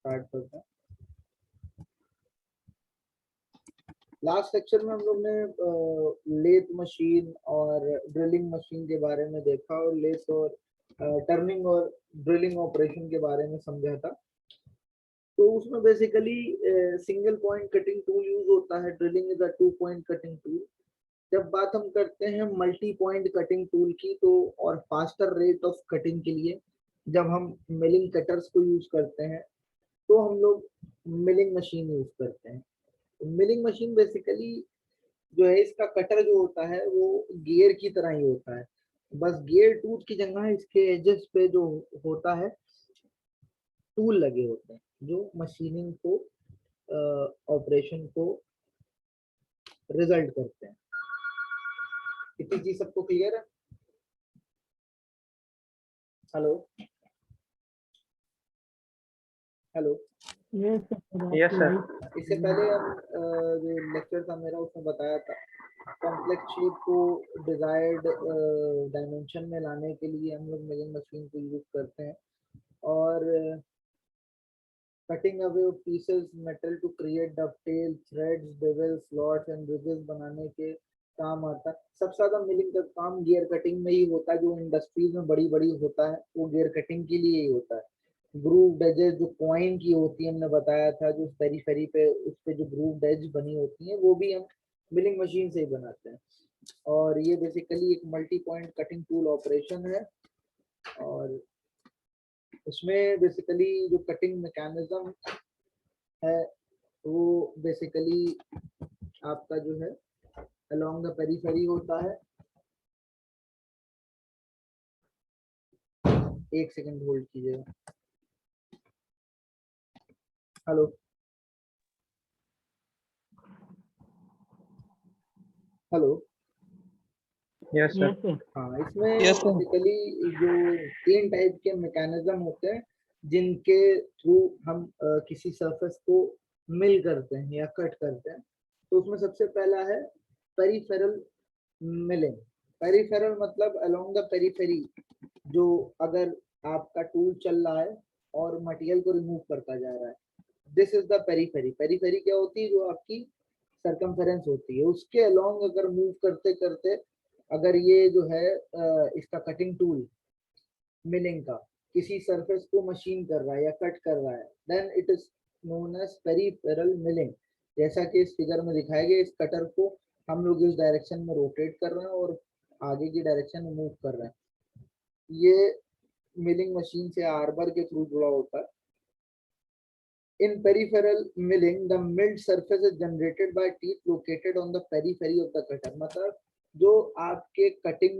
Start करते हैं। Last lecture में हम लोग ने लेथ मशीन और ड्रिलिंग मशीन के बारे में देखा और लेथ और टर्निंग और ड्रिलिंग ऑपरेशन के बारे में समझा था। तो उसमें basically single point cutting tool use होता है। Drilling is a 2 point cutting tool. जब बात हम करते हैं मल्टी पॉइंट कटिंग टूल की तो और फास्टर रेट ऑफ कटिंग के लिए जब हम मिलिंग कटर्स को यूज करते हैं तो हम लोग मिलिंग मशीन यूज करते हैं। मिलिंग मशीन बेसिकली जो है इसका कटर जो होता है वो गियर की तरह ही होता है, बस गियर टूथ की जगह इसके एजेस पे जो होता है टूल लगे होते हैं जो मशीनिंग को ऑपरेशन को रिजल्ट करते हैं। कितनी चीज सबको क्लियर है? Hello hello yes sir. इससे पहले हम जो लेक्चर था मेरा उसमें बताया था कॉम्प्लेक्स शेप को डिजायर्ड डायमेंशन में लाने के लिए हम लोग मिलिंग मशीन को यूज करते हैं और cutting away of pieces metal to create dovetail threads bevels slots and ridges बनाने के काम आता है। सबसे ज्यादा मिलिंग का काम गियर कटिंग में ही होता है, जो इंडस्ट्रीज में बड़ी बड़ी होता है वो गियर कटिंग के लिए ही होता है। ग्रूव एजेस जो कॉइन की होती है हमने बताया था, जो पेरीफेरी पे उस पे जो ग्रूव एज बनी होती है वो भी हम मिलिंग मशीन से ही बनाते हैं। और ये बेसिकली एक multi point cutting tool operation है और उसमें बेसिकली जो कटिंग मैकेनिज्म है वो बेसिकली आपका जो है अलोंग द पेरीफेरी होता है। एक सेकंड होल्ड कीजिएगा। Hello hello yes sir. हाँ, इसमें बेसिकली जो 3 टाइप के मैकेनिज्म होते हैं जिनके थ्रू हम किसी सरफेस को मिल करते हैं या कट करते हैं। तो उसमें सबसे पहला है पेरीफेरल मिलिंग। पेरीफेरल मतलब अलोंग द पेरीफेरी, जो अगर आपका टूल चल रहा है और मटेरियल को रिमूव करता जा रहा है, this is the periphery. Periphery क्या होती है? जो आपकी सरकमफेरेंस होती है, उसके अलोंग अगर मूव करते करते अगर ये जो है इसका कटिंग टूल मिलिंग का किसी सरफेस को मशीन कर रहा है या कट कर रहा है, then it is known as peripheral milling. जैसा कि इस फिगर में दिखाया गया, इस कटर को हम लोग इस डायरेक्शन में रोटेट कर रहे हैं और आगे की डायरेक्शन में मूव कर रहे हैं। ये मिलिंग मशीन से आर्बर के थ्रू जुड़ा होता है। In peripheral milling, the milled surface is generated by teeth located on the periphery of the cutter. मतलब जो आपके कटिंग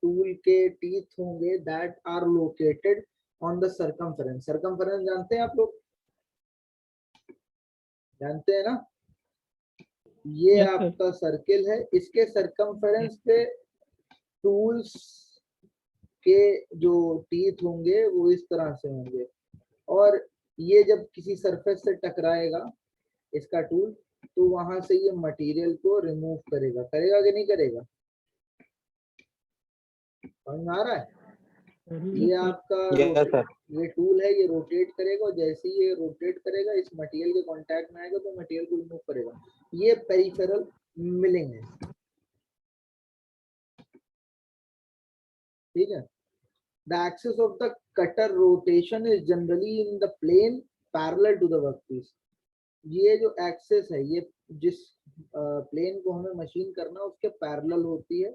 टूल के टीथ होंगे that are located on the circumference. circumference जानते हैं आप लोग? जानते हैं ना? ये आपका सर्किल है, इसके सरकमफेरेंस पे टूल्स के जो टीथ होंगे वो इस तरह से होंगे और ये जब किसी सरफेस से टकराएगा इसका टूल तो वहां से ये मटेरियल को रिमूव करेगा। करेगा कि नहीं करेगा? समझ में आ रहा है? ये आपका ये टूल है, ये रोटेट करेगा और जैसे ही ये रोटेट करेगा इस मटेरियल के कांटेक्ट में आएगा तो मटेरियल को रिमूव करेगा। ये पेरिफेरल मिलिंग है, ठीक है। The axis of the cutter rotation is generally in the plane parallel to the workpiece. ये जो एक्सेस है ये जिस प्लेन को हमें मशीन करना है उसके पैरेलल होती है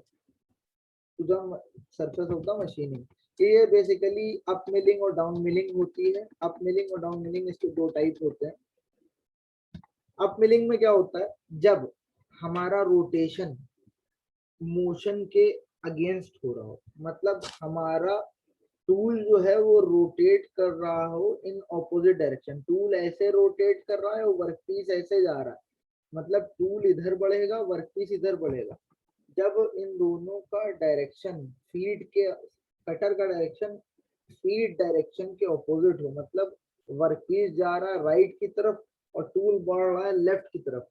to the surface of the machining. ये बेसिकली अप मिलिंग और डाउन मिलिंग होती है। अप मिलिंग और डाउन मिलिंग इसके 2 टाइप होते हैं। अप मिलिंग में क्या होता है? जब हमारा रोटेशन मोशन के अगेंस्ट हो रहा हो, मतलब हमारा टूल जो है वो रोटेट कर रहा हो इन ऑपोजिट डायरेक्शन। टूल ऐसे रोटेट कर रहा है और वर्कपीस ऐसे जा रहा है, मतलब टूल इधर बढ़ेगा वर्कपीस इधर बढ़ेगा। जब इन दोनों का डायरेक्शन फीड के कटर का डायरेक्शन फीड डायरेक्शन के ऑपोजिट हो, मतलब वर्कपीस जा रहा है राइट की तरफ और टूल बढ़ रहा है लेफ्ट की तरफ,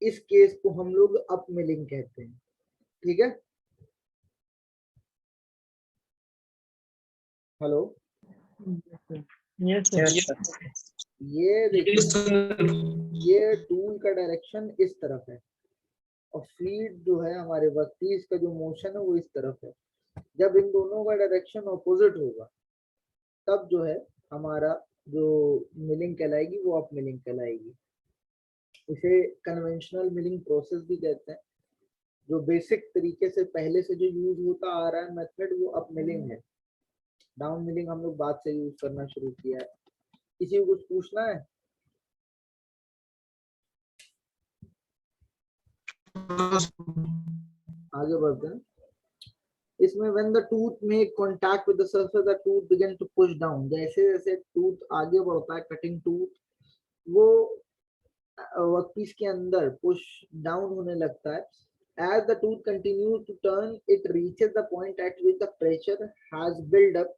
इस केस को हम लोग अप मिलिंग कहते हैं, ठीक है। Hello yes sir. ये देखिए, Yes, sir. ये टूल का डायरेक्शन इस तरफ है और फीड जो है हमारे वर्कपीस का जो मोशन है वो इस तरफ है। जब इन दोनों का डायरेक्शन ऑपोजिट होगा तब जो है हमारा जो मिलिंग कहलाएगी वो अप मिलिंग कहलाएगी। इसे कन्वेंशनल मिलिंग प्रोसेस भी कहते हैं। जो बेसिक तरीके से पहले से जो यूज होता आ रहा है मेथड वो अप मिलिंग है। डाउन मिलिंग हम लोग बाद से यूज करना शुरू किया है। किसी को कुछ पूछना है? आगे बढ़ते हैं। इसमें when the tooth make contact with the surface, the tooth begin to push down। जैसे जैसे टूथ आगे बढ़ता है, कटिंग टूथ वो वर्कपीस के अंदर पुश डाउन होने लगता है। As the tooth continues to turn, it reaches the point at which the pressure has built up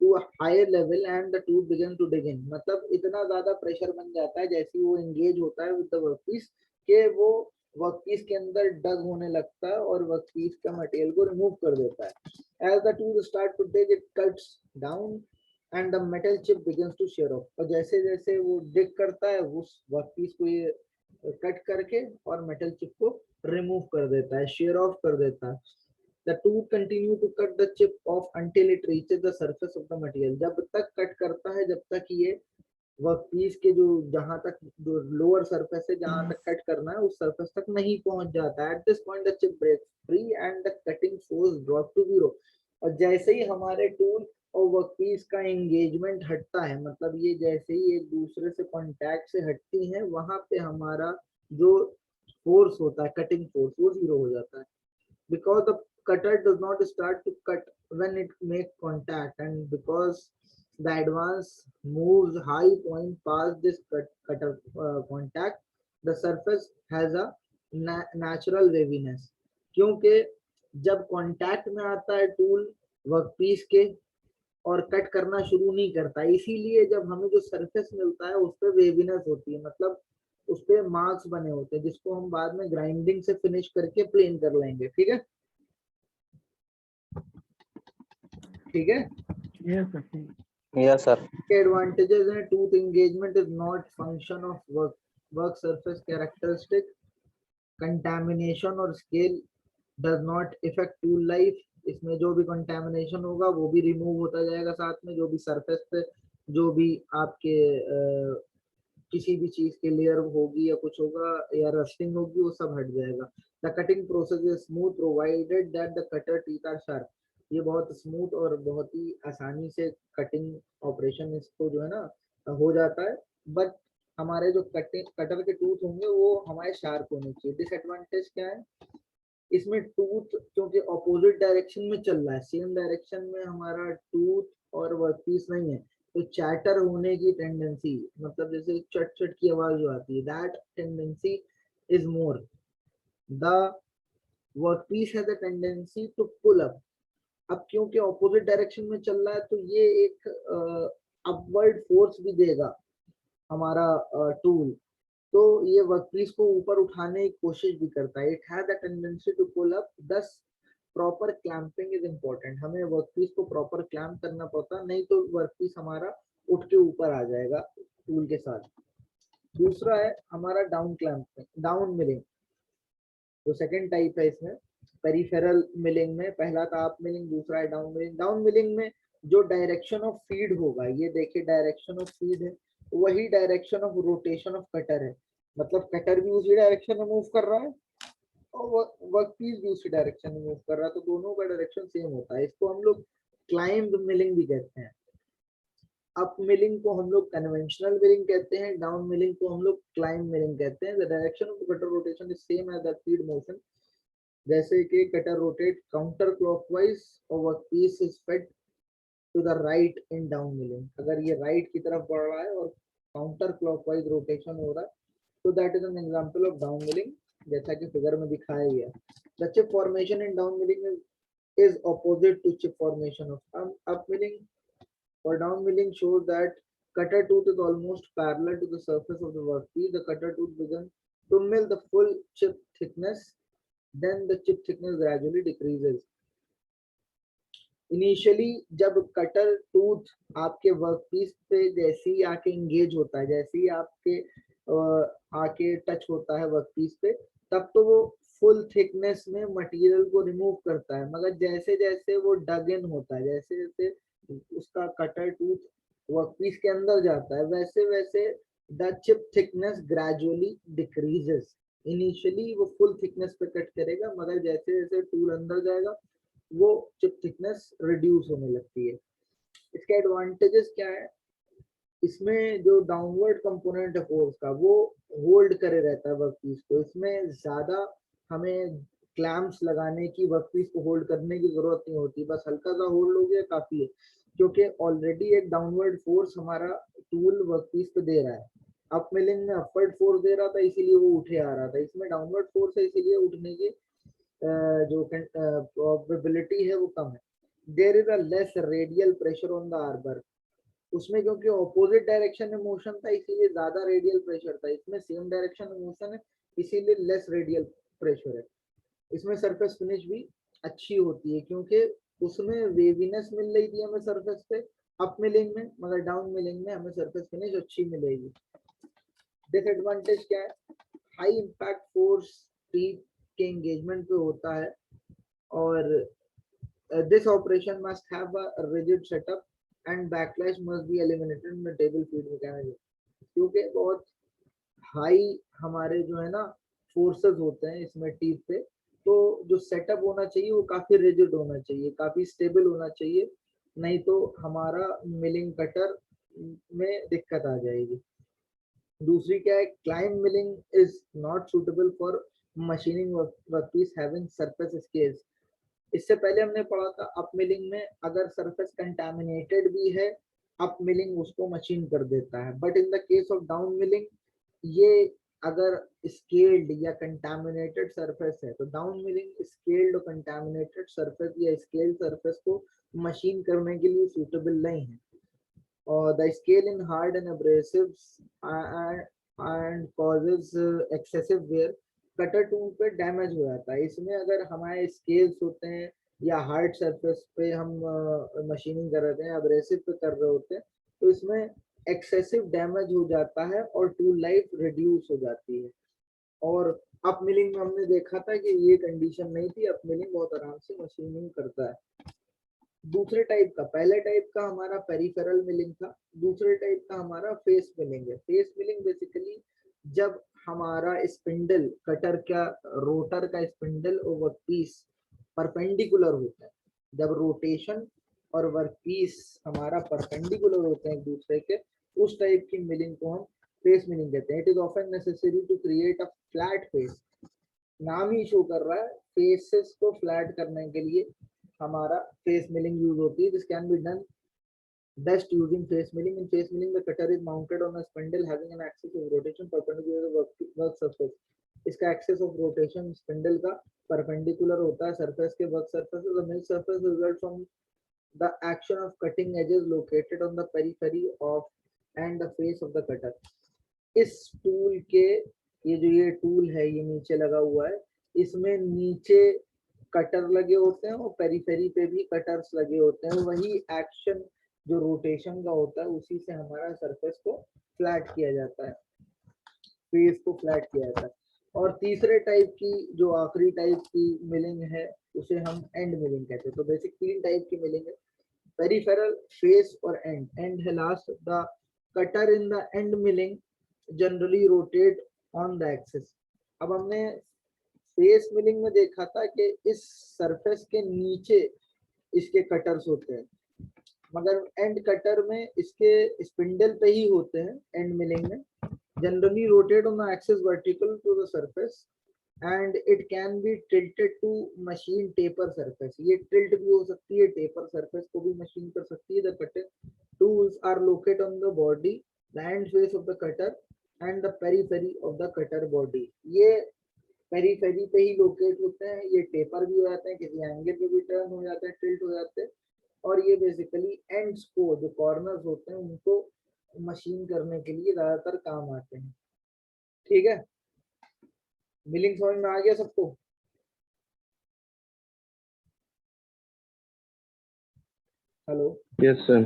to a higher level and the tooth begin to dig in। मतलब इतना ज्यादा pressure बन जाता है जैसे वो एंगेज होता है विद द वर्कपीस के वो वर्कपीस के अंदर डग होने लगता है और वर्कपीस का मटेरियल को रिमूव कर देता है। As the tooth start to dig, it cuts down and the metal chip begins to shear off। और जैसे जैसे वो डिग करता है उस वर्कपीस को ये कट करके और मेटल चिप को रिमूव कर देता है, शेयर ऑफ कर देता है। The tooth continue to cut the chip off until it reaches the surface of the material। जब तक कट करता है जब तक ये वर्कपीस के जो जहां तक जो लोअर सरफेस है जहां तक कट करना है उस सरफेस तक नहीं पहुंच जाता है। At this point the chip breaks free and the cutting force drop to zero। और जैसे ही हमारे टूल और वर्कपीस का एंगेजमेंट हटता है, मतलब ये जैसे ही एक दूसरे से कांटेक्ट से हटती है वहां पे हमारा जो फोर्स होता है कटिंग फोर्स वो जीरो हो जाता है। Because the cutter does not start to cut when it makes contact and because the advance moves high point past this cutter contact, the surface has a natural waviness। क्योंकि जब contact में आता है tool workpiece के और cut करना शुरू नहीं करता, इसीलिए जब हमें जो सरफेस मिलता है उस पर वेविनेस होती है, मतलब उस पे मार्क्स बने होते हैं जिसको हम बाद में ग्राइंडिंग से फिनिश करके प्लेन कर लेंगे। ठीक है, ठीक है। Yes, sir. Yes, sir. के एडवांटेजेस हैं। Tooth engagement is not function of work surface characteristic. Contamination और scale does not effect tool life. इसमें जो भी कंटामिनेशन होगा वो भी रिमूव होता जाएगा, साथ में जो भी सरफेस पे जो भी आपके किसी भी चीज के लेयर होगी या कुछ होगा या रस्टिंग होगी वो सब हट जाएगा। The cutting process is smooth provided that the cutter teeth are sharp. ये बहुत स्मूथ और बहुत ही आसानी से कटिंग ऑपरेशन इसको जो है ना हो जाता है। बट हमारे जो कटर के टूथ होंगे वो हमारे शार्प होने चाहिए। डिसएडवांटेज क्या है इसमें, टूथ क्योंकि ऑपोजिट डायरेक्शन में चल रहा है, सेम डायरेक्शन में हमारा टूथ और वर्कपीस नहीं है, तो चैटर होने की टेंडेंसी, मतलब जैसे चट चट की आवाज जो आती है, that tendency is more. The workpiece has a tendency to pull up. अब क्योंकि ऑपोजिट डायरेक्शन में चल रहा है तो ये एक अपवर्ड फोर्स भी देगा हमारा टूल, तो ये वर्कपीस को ऊपर उठाने की कोशिश भी करता है। It has a tendency to pull up, thus proper clamping is important. हमें वर्कपीस को प्रॉपर क्लैंप करना पड़ता, नहीं तो वर्कपीस हमारा उठ के ऊपर आ जाएगा टूल के साथ। दूसरा है हमारा डाउन क्लैंपिंग, डाउन मिलिंग, जो सेकंड टाइप है इसमें पेरिफेरल मिलिंग में। पहला था अप मिलिंग, दूसरा है डाउन मिलिंग। डाउन मिलिंग में जो डायरेक्शन ऑफ फीड होगा, ये देखिए डायरेक्शन ऑफ फीड है, वही direction of rotation off cutter है। मतलब कटर भी उसी डायरेक्शन में मूव कर रहा है और वर्कपीस भी उसी डायरेक्शन में मूव कर रहा है, तो दोनों का डायरेक्शन सेम होता है। इसको हम लोग क्लाइंब मिलिंग भी कहते हैं। अप मिलिंग को हम लोग कन्वेंशनल मिलिंग कहते हैं, डाउन मिलिंग को हम लोग क्लाइंब मिलिंग कहते हैं। The direction of cutter rotation is same as the feed motion. जैसे कि कटर रोटेट काउंटर क्लॉकवाइज और workpiece is fed to the right in down milling. अगर ये राइट की तरफ बढ़ रहा है और काउंटर क्लॉकवाइज रोटेशन हो रहा है तो that is an example of down milling, जैसा कि फिगर में दिखाया गया। The chip formation in down milling is opposite to chip formation of up milling, or down milling shows that cutter tooth is almost parallel to the surface of the workpiece. The cutter tooth begins to mill the full chip thickness, then the chip thickness gradually decreases। Initially जब cutter tooth आपके work piece पे जैसे ही आके engage होता है, जैसे ही आपके आके टच होता है वर्क पीस पे, तब तो वो फुल थिकनेस में मटेरियल को रिमूव करता है, मगर जैसे जैसे वो डग इन होता है, जैसे जैसे उसका कटर टूथ वर्क पीस के अंदर जाता है, वैसे वैसे the chip thickness gradually decreases. Initially वो फुल थिकनेस पे कट करेगा, मगर जैसे जैसे टूल अंदर जाएगा वो चिप थिकनेस रिड्यूस होने लगती है। इसके एडवांटेजेस क्या है, इसमें जो डाउनवर्ड कंपोनेंट है फोर्स का वो होल्ड करे रहता है वर्कपीस को, इसमें ज्यादा हमें क्लैम्प्स लगाने की, वर्कपीस को होल्ड करने की जरूरत नहीं होती, बस हल्का सा होल्ड हो गया काफी है, क्योंकि ऑलरेडी एक डाउनवर्ड फोर्स हमारा टूल वर्कपीस पे दे रहा है। अप मिलिंग में अपवर्ड फोर्स दे रहा था इसीलिए वो उठे आ रहा था, इसमें डाउनवर्ड फोर्स है इसीलिए उठने की जो प्रोबेबिलिटी है वो कम है। There is a less radial pressure on the arbor, उसमें क्योंकि ऑपोजिट डायरेक्शन में मोशन था इसीलिए ज्यादा रेडियल प्रेशर था, इसमें सेम डायरेक्शन में मोशन है इसीलिए लेस रेडियल प्रेशर है। इसमें सरफेस फिनिश भी अच्छी होती है क्योंकि उसमें वेवीनेस मिल रही थी हमें सरफेस पे अप मिलिंग में, मगर डाउन मिलिंग में हमें सरफेस फिनिश अच्छी मिलेगी। डिसएडवांटेज क्या है, हाई इम्पैक्ट फोर्स टीथ के एंगेजमेंट पे होता है, और this operation must have a rigid setup and backlash must be eliminated in the table feed mechanism, क्योंकि बहुत हाई हमारे जो है ना फोर्सेस होते हैं इसमें टीथ पे, तो जो सेटअप होना चाहिए वो काफी रिजिड होना चाहिए, काफी स्टेबल होना चाहिए, नहीं तो हमारा मिलिंग कटर में दिक्कत आ जाएगी। दूसरी क्या है, climb milling is not suitable for machining workpiece having surface scales. इससे पहले हमने पढ़ा था अप मिलिंग में अगर सरफेस कंटामिनेटेड भी है अप मिलिंग उसको मशीन कर देता है, but in the case of down milling ये अगर स्केल्ड या कंटामिनेटेड सरफेस है तो डाउन मिलिंग स्केल्ड और कंटामिनेटेड सरफेस या स्केल्ड सरफेस को मशीन करने के लिए सूटेबल नहीं है। और the scale in hard and abrasives and causes excessive wear, cutter tool पे डैमेज हो जाता है। इसमें अगर हमारे स्केल्स होते हैं या हार्ड सरफेस पे हम मशीनिंग कर रहे हैं, एब्रेसिव पे कर रहे होते हैं, तो इसमें एक्सेसिव डैमेज हो जाता है और टूल लाइफ रिड्यूस हो जाती है। और अप मिलिंग में हमने देखा था कि ये कंडीशन नहीं थी, अप मिलिंग बहुत आराम से मशीनिंग करता है। दूसरे टाइप का, पहले टाइप का हमारा पेरिफेरल मिलिंग था, दूसरे टाइप का हमारा फेस मिलिंग है। फेस मिलिंग बेसिकली जब हमारा स्पिंडल कटर का रोटर का स्पिंडल और वर्कपीस परपेंडिकुलर होता है, जब रोटेशन और वर्कपीस हमारा परपेंडिकुलर होते हैं एक दूसरे के, उस टाइप की मिलिंग को हम फेस मिलिंग कहते हैं। It is often necessary to create a flat face, नाम ही शो कर रहा है फेसेस को फ्लैट करने के लिए हमारा फेस मिलिंग यूज होती है। This can be done best using face milling. In face milling the cutter is mounted on a spindle having an axis of rotation perpendicular to the work surface. इसका axis of rotation spindle का perpendicular होता है surface के work surface। The mill surface result from the action of cutting edges located on the periphery of and the face of the cutter। इस tool के, ये जो ये टूल है ये नीचे लगा हुआ है, इसमें नीचे कटर लगे होते हैं और पेरीफेरी पे भी कटर्स लगे होते हैं, वही एक्शन जो रोटेशन का होता है उसी से हमारा सरफेस को फ्लैट किया जाता है, फेस को फ्लैट किया जाता है। और तीसरे टाइप की जो आखिरी टाइप की मिलिंग है उसे हम एंड मिलिंग कहते हैं। तो बेसिक तीन टाइप की मिलिंग है, पेरिफेरल, फेस और एंड। एंड है last, the cutter in the end milling generally rotate on the axis. अब हमने फेस मिलिंग में देखा था कि इस सरफेस के नीचे इसके कटर्स होते हैं, मगर एंड कटर में इसके स्पिंडल पे ही होते हैं। एंड मिलिंग में generally rotate on the axis vertical to the surface and it can be tilted to machine taper surface. ये टिल्ट भी हो सकती है, टेपर सरफेस को भी मशीन कर सकती है। The cutter tools are located on the body, the end face of the cutter and the periphery of the cutter body. ये पेरीफेरी पे ही लोकेट होते हैं, ये टेपर भी हो जाते हैं, किसी एंगल पे भी टर्न हो जाते हैं, टिल्ट हो जाते हैं, और ये बेसिकली एंड्स को, जो कॉर्नर्स होते हैं उनको मशीन करने के लिए ज्यादातर काम आते हैं। ठीक है, मिलिंग समझ में आ गया सबको? Hello, yes sir.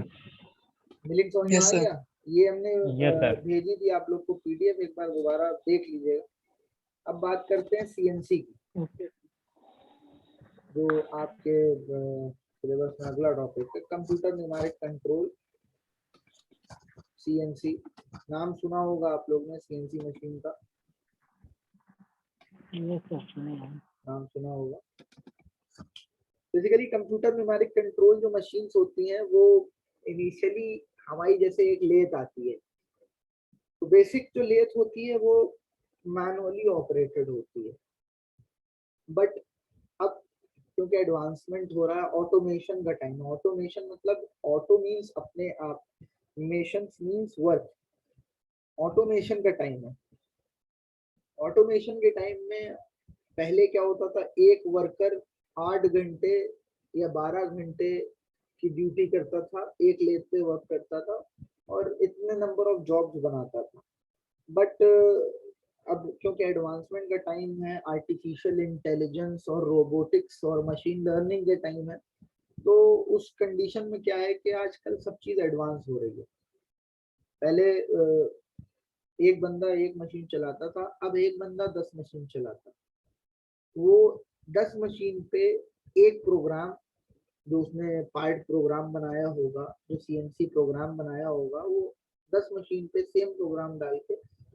मिलिंग समझ में Yes, आ sir. गया? ये हमने Yes, sir. भेजी थी आप लोग को पीडीएफ, एक बार दोबारा देख लीजिएगा। अब बात करते हैं सीएनसी की, Okay. जो आपके सिलेबस में अगला टॉपिक है, कंप्यूटर न्यूमेरिक कंट्रोल, सीएनसी। नाम सुना होगा आप लोग ने सीएनसी मशीन का, Yes, sir. सुना है. नाम सुना होगा। बेसिकली कंप्यूटर न्यूमेरिक कंट्रोल जो मशीन्स होती हैं वो इनिशियली हमारी जैसे एक लेथ आती है, तो बेसिक जो लेथ होती है वो मैनुअली ऑपरेटेड होती है। बट अब क्योंकि एडवांसमेंट हो रहा है, ऑटोमेशन का टाइम, ऑटोमेशन मतलब ऑटो मीन्स अपने आप, मेशन मीन्स वर्क, ऑटोमेशन का टाइम है। ऑटोमेशन के टाइम में पहले क्या होता था, एक वर्कर 8 घंटे या 12 घंटे की ड्यूटी करता था, एक लेथ पे वर्क करता था और इतने नंबर ऑफ जॉब्स बनाता था। बट अब क्योंकि एडवांसमेंट का टाइम है, आर्टिफिशियल इंटेलिजेंस और रोबोटिक्स और मशीन लर्निंग के टाइम है, तो उस कंडीशन में क्या है कि आजकल सब चीज एडवांस हो रही है। पहले एक बंदा एक मशीन चलाता था, अब एक बंदा 10 मशीन चलाता। वो 10 मशीन पे एक प्रोग्राम, जो उसने पार्ट प्रोग्राम बनाया होगा, जो सीएनसी प्रोग्राम बनाया होगा, वो 10 मशीन पे सेम प्रोग्राम डाल के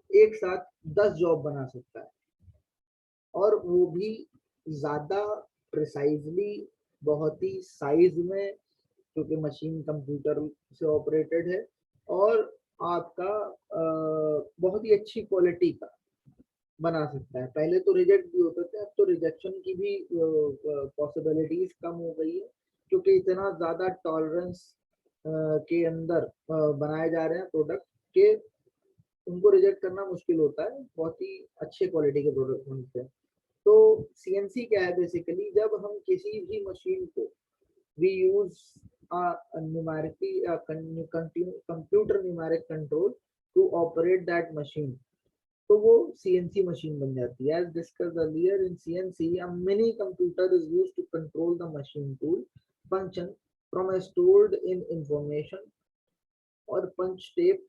एक साथ 10 जॉब बना सकता है, और वो भी ज्यादा प्रिसाइजली, बहुत ही साइज में, क्योंकि मशीन कंप्यूटर से ऑपरेटेड है, और आपका बहुत ही अच्छी क्वालिटी का बना सकता है। पहले तो रिजेक्ट भी होते थे, अब तो रिजेक्शन की भी पॉसिबिलिटीज कम हो गई है, क्योंकि इतना ज्यादा टॉलरेंस के अंदर बनाए जा रहे हैं प्रोडक्ट के, उनको रिजेक्ट करना मुश्किल होता है, बहुत ही अच्छे क्वालिटी के प्रोडक्ट बनते हैं। तो सीएनसी क्या है, बेसिकली जब हम किसी भी मशीन को, we use computer numeric control to operate that machine, तो वो सीएनसी मशीन बन जाती है। As discussed earlier, in CNC a mini computer is used to control the machine tool function from a stored in information और punch tape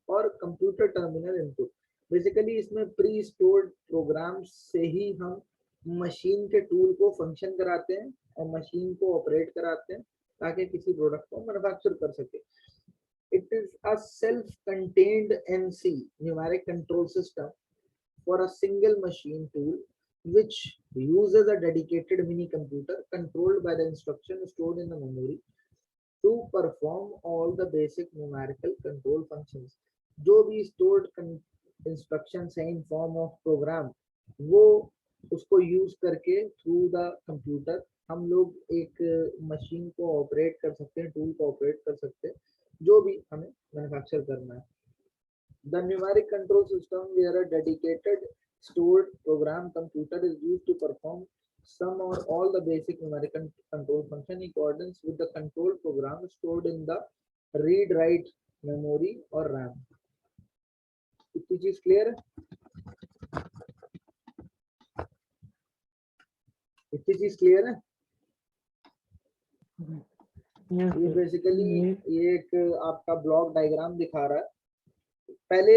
और computer terminal input. Basically इसमें pre stored programmes से ही हम machine के tool को function कराते हैं और मशीन को ऑपरेट कराते हैं, ताकि किसी प्रोडक्ट को मैन्युफैक्चर कर सके। It is a self-contained NC, numeric control system, for a single machine tool, which uses a dedicated mini computer controlled by the instruction stored in the memory to perform all the basic numerical control functions. जो भी stored instructions हैं in form of program, वो उसको use करके through the computer हम लोग एक machine को ऑपरेट कर सकते हैं, टूल को ऑपरेट कर सकते हैं, जो भी हमें मैन्युफैक्चर करना है। The numeric control system where a dedicated stored program computer is used to perform some or all the basic numerical control function in accordance with the control program stored in the read write memory or RAM. इतनी चीज clear है? इतनी चीज clear है? Yes, ये sir. Basically ये एक आपका ब्लॉक डायग्राम दिखा रहा है। पहले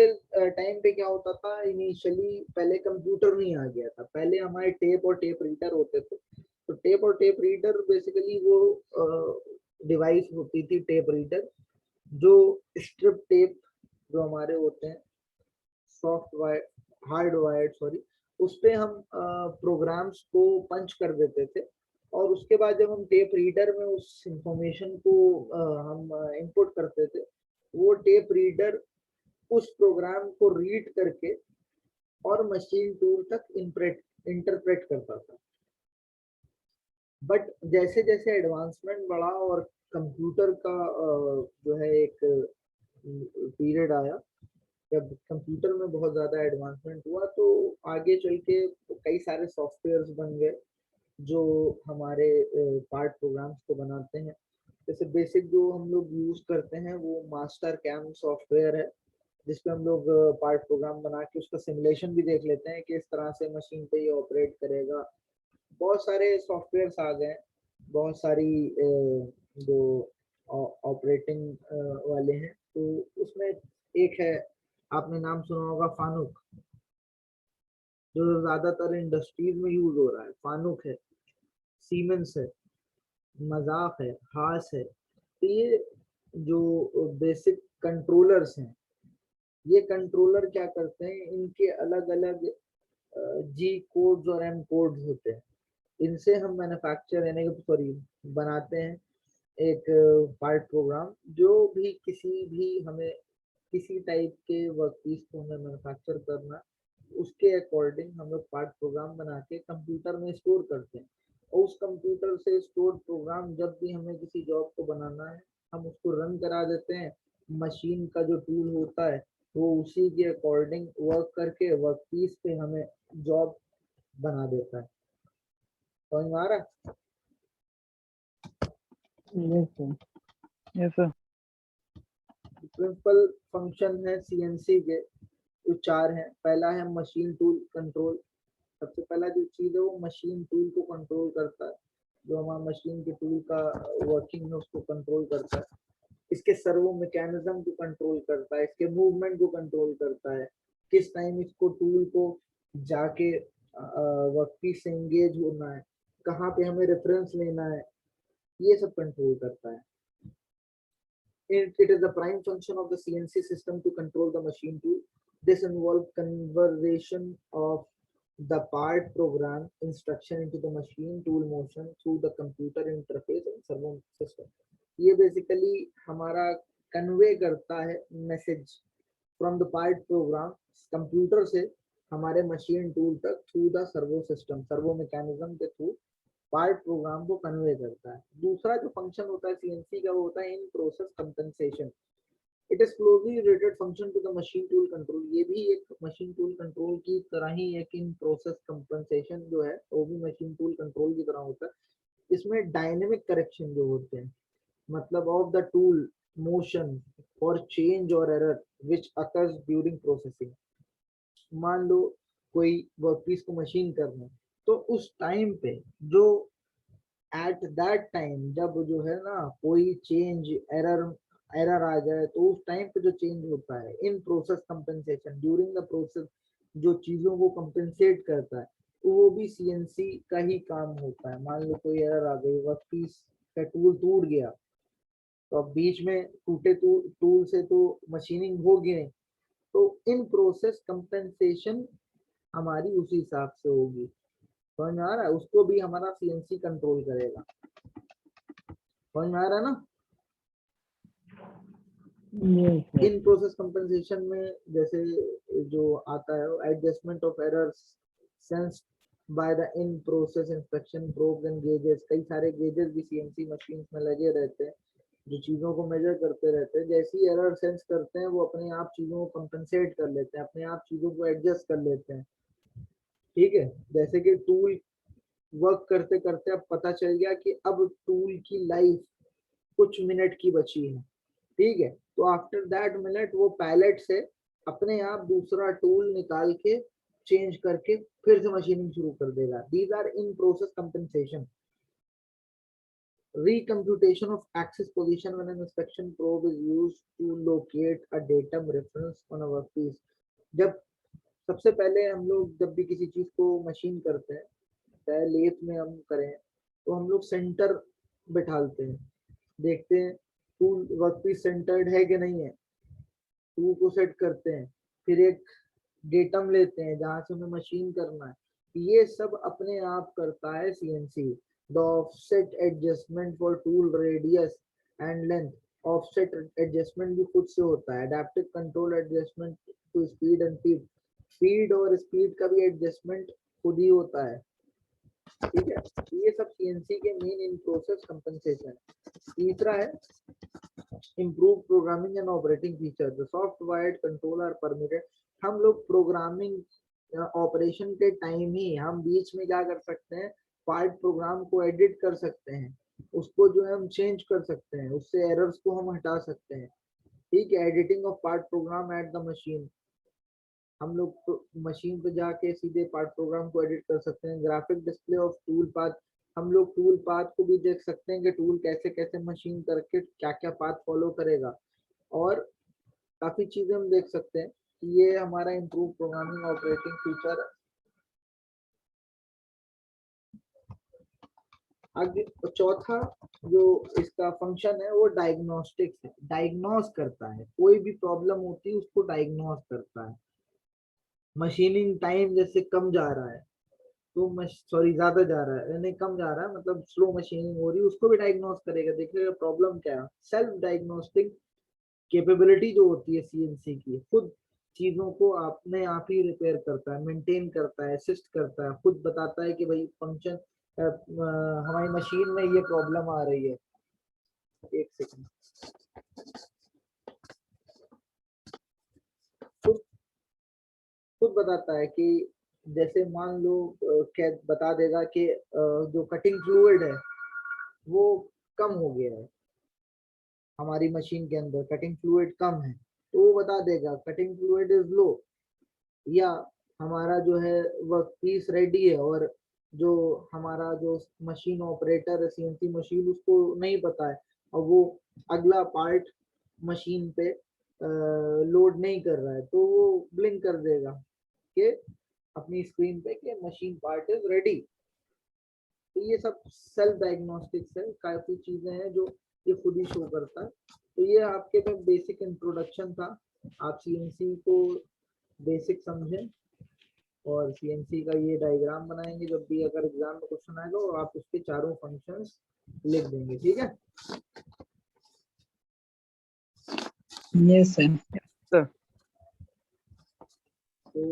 टाइम पे क्या होता था, इनिशियली पहले कंप्यूटर नहीं आ गया था, पहले हमारे टेप और टेप रीडर होते थे। तो टेप और टेप रीडर बेसिकली वो डिवाइस होती थी, टेप रीडर, जो स्ट्रिप टेप जो हमारे होते हैं, soft wire, hard wire sorry, उस पे हम प्रोग्राम्स को पंच कर देते थे, और उसके बाद जब हम टेप रीडर में उस इंफॉर्मेशन को हम इनपुट करते थे, वो टेप रीडर उस प्रोग्राम को रीड करके और मशीन टूल तक इंटरप्रेट करता था। बट जैसे जैसे एडवांसमेंट बढ़ा और कंप्यूटर का जो है एक पीरियड आया, जब कंप्यूटर में बहुत ज़्यादा एडवांसमेंट हुआ, तो आगे चल के कई सारे सॉफ्टवेयर्स बन गए जो हमारे पार्ट प्रोग्राम्स को बनाते हैं। जैसे बेसिक जो हम लोग यूज़ करते हैं वो मास्टर कैम सॉफ्टवेयर है, जिसपे हम लोग पार्ट प्रोग्राम बना के उसका सिमुलेशन भी देख लेते हैं कि इस तरह से मशीन पे ये ऑपरेट करेगा। बहुत सारे सॉफ्टवेयर्स आ गए, बहुत सारी जो ऑपरेटिंग वाले हैं। तो उसमें एक है, आपने नाम सुना होगा फानुक, जो ज्यादातर इंडस्ट्रीज में यूज हो रहा है। फानुक है, सीमेंस है, मजाक है, हास है। तो ये जो बेसिक कंट्रोलर्स हैं, ये कंट्रोलर क्या करते हैं, इनके अलग अलग जी कोड्स और एम कोड्स होते हैं। इनसे हम मैन्युफैक्चर यानी कि सॉरी बनाते हैं एक पार्ट प्रोग्राम। जो भी किसी भी हमें किसी टाइप के वर्कपीस को हमें मैन्युफैक्चर करना, उसके अकॉर्डिंग हम लोग पार्ट प्रोग्राम बना के कंप्यूटर में स्टोर करते हैं। और उस कंप्यूटर से स्टोर प्रोग्राम जब भी हमें किसी जॉब को बनाना है, हम उसको रन करा देते हैं। मशीन का जो टूल होता है वो उसी के अकॉर्डिंग वर्क करके वर्कपीस पे हमें जॉब बना देता है। समझ में आ रहा है? Yes, sir. Yes, sir. Principal function है सीएनसी के, जो 4 हैं। पहला है मशीन टूल कंट्रोल। सबसे पहला जो चीज है वो मशीन टूल को कंट्रोल करता है, जो हमारा मशीन के टूल का वर्किंग है उसको कंट्रोल करता है। इसके सर्वो मैकेनिज्म को कंट्रोल करता है, इसके मूवमेंट को कंट्रोल करता है, किस टाइम इसको टूल को जाके वर्कपीस से एंगेज होना है, कहाँ पे हमें रेफरेंस लेना है, ये सब कंट्रोल करता है। It is the prime function of the CNC system to control the machine tool. This involves conversion of the part program instruction into the machine tool motion through the computer interface and servo system. ये basically हमारा convey करता है message from the part program computer से हमारे machine tool तक through the servo system, servo mechanism के through part programme को convey करता है। दूसरा जो फंक्शन होता है सीएनसी का वो होता है in process compensation. It is closely related function to the machine tool control. ये भी एक मशीन टूल कंट्रोल की तरह ही एक इन प्रोसेस कंपनसेशन जो है वो भी मशीन टूल कंट्रोल की तरह होता है। इसमें डायनेमिक करेक्शन जो होते हैं, मतलब ऑफ द टूल मोशन और चेंज और error which occurs during processing. मान लो कोई वर्कपीस को मशीन करना है, तो उस टाइम पे जो एट दैट टाइम जब जो है ना कोई चेंज एरर आ जाए, तो उस टाइम पे जो चेंज होता है in process compensation during the process, जो चीजों को कंपनसेट करता है, तो वो भी सीएनसी का ही काम होता है। मान लो कोई एरर आ गई, वर्कपीस का टूल टूट गया, तो अब बीच में टूटे टूल से तो मशीनिंग होगी नहीं, तो इन प्रोसेस कंपनसेशन हमारी उसी हिसाब से होगी। समझ में आ रहा है? उसको भी हमारा सीएनसी कंट्रोल करेगा। समझ में आ रहा है ना? Yes, sir. In process compensation में जैसे जो आता है adjustment of errors sensed by the in process inspection probes and gauges. कई सारे गेजेस भी सीएनसी मशीन में लगे रहते हैं जो चीजों को मेजर करते रहते हैं। जैसी एरर सेंस करते हैं वो अपने आप चीजों को कंपनसेट कर लेते हैं, अपने आप चीजों को एडजस्ट कर लेते हैं। ठीक है, जैसे कि टूल वर्क करते करते अब पता चल गया कि अब टूल की लाइफ कुछ मिनट की बची है। ठीक है, तो आफ्टर दैट मिनट वो पैलेट से अपने आप दूसरा टूल निकाल के चेंज करके फिर से मशीनिंग शुरू कर देगा। These are in process compensation. Recomputation of axis position when an inspection probe is used to locate a datum reference on a workpiece. जब सबसे पहले हम लोग जब भी किसी चीज को मशीन करते हैं, चाहे लेथ में हम करें, तो हम लोग सेंटर बिठालते हैं, देखते हैं टूल वर्कपीस सेंटर्ड है कि नहीं है, टूल को सेट करते हैं, फिर एक डेटम लेते हैं जहां से हमें मशीन करना है। ये सब अपने आप करता है CNC. The offset adjustment for tool radius and length. Offset adjustment भी खुद से होता है। Adaptive control adjustment to speed and speed. Speed और स्पीड का भी एडजस्टमेंट खुद ही होता है। ठीक है, ये सब सीएनसी के मेन इन प्रोसेस कंपनसेशन। तीसरा है improve programming and operating feature. The soft wired control are permitted. हम लोग प्रोग्रामिंग ऑपरेशन के टाइम ही हम बीच में क्या कर सकते हैं, पार्ट प्रोग्राम को एडिट कर सकते हैं, उसको जो है हम चेंज कर सकते हैं, उससे एरर्स को हम हटा सकते हैं। ठीक है, editing of part programme at the machine. हम लोग मशीन पे जाके सीधे पार्ट प्रोग्राम को एडिट कर सकते हैं। Graphic display of tool path. हम लोग टूल पाथ को भी देख सकते हैं कि टूल कैसे कैसे मशीन करके क्या क्या पाथ फॉलो करेगा, और काफी चीजें हम देख सकते हैं कि ये हमारा इम्प्रूव प्रोग्रामिंग ऑपरेटिंग फीचर है। आगे चौथा जो इसका फंक्शन है वो डायग्नोस्टिक्स है, डायग्नोस करता है, कोई भी प्रॉब्लम होती है उसको डायग्नोस करता है। मशीनिंग टाइम जैसे कम जा रहा है तो सॉरी ज्यादा जा रहा है, नहीं कम जा रहा है मतलब स्लो मशीनिंग हो रही है, उसको भी डायग्नोस करेगा, देखेगा प्रॉब्लम क्या है। सेल्फ डायग्नोस्टिक कैपेबिलिटी जो होती है सीएनसी की, खुद चीजों को अपने आप ही रिपेयर करता है, मेंटेन करता है, असिस्ट करता है, खुद बताता है कि भाई फंक्शन हमारी मशीन में ये प्रॉब्लम आ रही है। एक सेकंड, खुद बताता है कि जैसे मान लो क्या बता देगा कि जो कटिंग फ्लूइड है वो कम हो गया है, हमारी मशीन के अंदर कटिंग फ्लूइड कम है, तो वो बता देगा कटिंग फ्लूइड इज लो, या हमारा जो है वर्क पीस रेडी है, और जो हमारा जो मशीन ऑपरेटर है सीएनसी मशीन उसको नहीं पता है और वो अगला पार्ट मशीन पे लोड नहीं कर रहा है, तो वो ब्लिंक कर देगा कि अपनी स्क्रीन पे कि मशीन पार्ट इज रेडी। तो ये सब सेल्फ डायग्नोस्टिक्स है, काफी चीजें हैं जो ये खुद ही शो करता है। तो ये आपके में बेसिक इंट्रोडक्शन था, आप सीएनसी को बेसिक समझें और सीएनसी का ये डायग्राम बनाएंगे, जब भी अगर एग्जाम में क्वेश्चन आएगा और आप उसके चारों फंक्शंस लिख देंगे, ठीक है। Yes, sir. तो